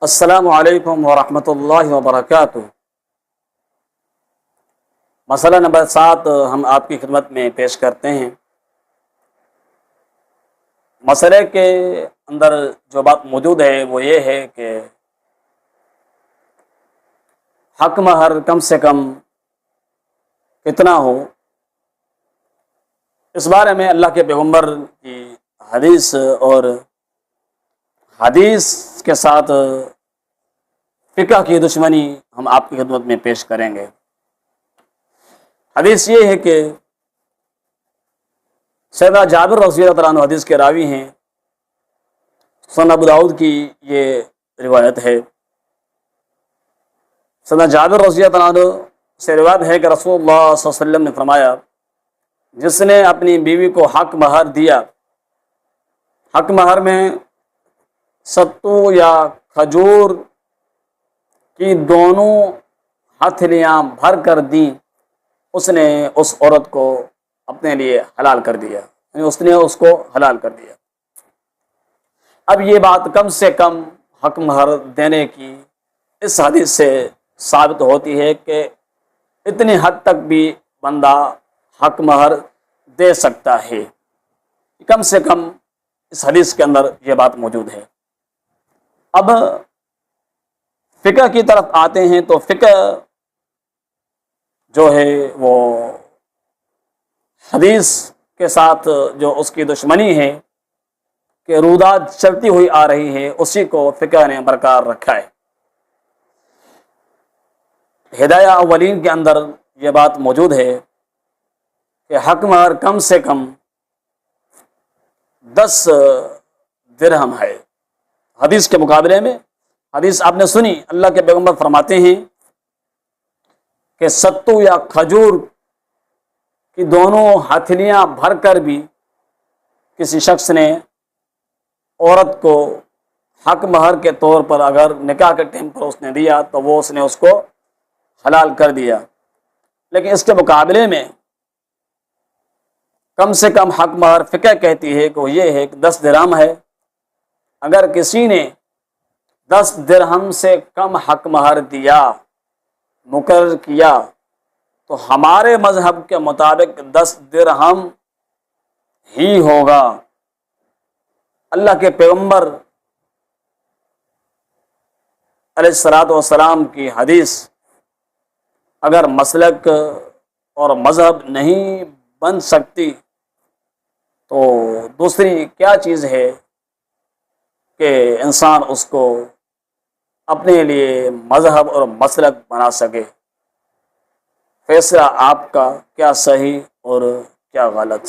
السلام علیکم ورحمۃ اللہ وبرکاتہ۔ مسئلہ نمبر 7 ہم آپ کی خدمت میں پیش کرتے ہیں۔ مسئلے کے اندر جو بات موجود ہے وہ یہ ہے کہ حق مہر کم سے کم کتنا ہو۔ اس بارے میں اللہ کے پیغمبر کی حدیث اور حدیث کے ساتھ فقہ کی دشمنی ہم آپ کی خدمت میں پیش کریں گے۔ حدیث یہ ہے کہ سیدنا جابر رضی اللہ عنہ حدیث کے راوی ہیں، سنن ابو داؤد کی یہ روایت ہے۔ سیدنا جابر رضی اللہ عنہ سے روایت ہے کہ رسول اللہ صلی اللہ علیہ وسلم نے فرمایا، جس نے اپنی بیوی کو حق مہر دیا، حق مہر میں ستو یا کھجور کی دونوں ہتھیلیاں بھر کر دیں، اس نے اس عورت کو اپنے لیے حلال کر دیا، یعنی اس نے اس کو حلال کر دیا۔ اب یہ بات کم سے کم حق مہر دینے کی اس حدیث سے ثابت ہوتی ہے کہ اتنی حد تک بھی بندہ حق مہر دے سکتا ہے۔ کم سے کم اس حدیث کے اندر یہ بات موجود ہے۔ اب فقہ کی طرف آتے ہیں تو فقہ جو ہے وہ حدیث کے ساتھ جو اس کی دشمنی ہے کہ روداد چلتی ہوئی آ رہی ہے، اسی کو فقہ نے برقرار رکھا ہے۔ ہدایہ اولین کے اندر یہ بات موجود ہے کہ حق مہر کم سے کم 10 درہم ہے۔ حدیث کے مقابلے میں حدیث آپ نے سنی، اللہ کے پیغمبر فرماتے ہیں کہ ستو یا کھجور کی دونوں ہتھیلیاں بھر کر بھی کسی شخص نے عورت کو حق مہر کے طور پر اگر نکاح کے ٹائم پر اس نے دیا تو وہ اس نے اس کو حلال کر دیا۔ لیکن اس کے مقابلے میں کم سے کم حق مہر فقہ کہتی ہے کہ وہ یہ ہے کہ 10 درہم ہے۔ اگر کسی نے 10 درہم سے کم حق مہر دیا، مقرر کیا، تو ہمارے مذہب کے مطابق 10 درہم ہی ہوگا۔ اللہ کے پیغمبر علیہ الصلوۃ والسلام کی حدیث اگر مسلک اور مذہب نہیں بن سکتی تو دوسری کیا چیز ہے کہ انسان اس کو اپنے لیے مذہب اور مسلک بنا سکے۔ فیصلہ آپ کا، کیا صحیح اور کیا غلط۔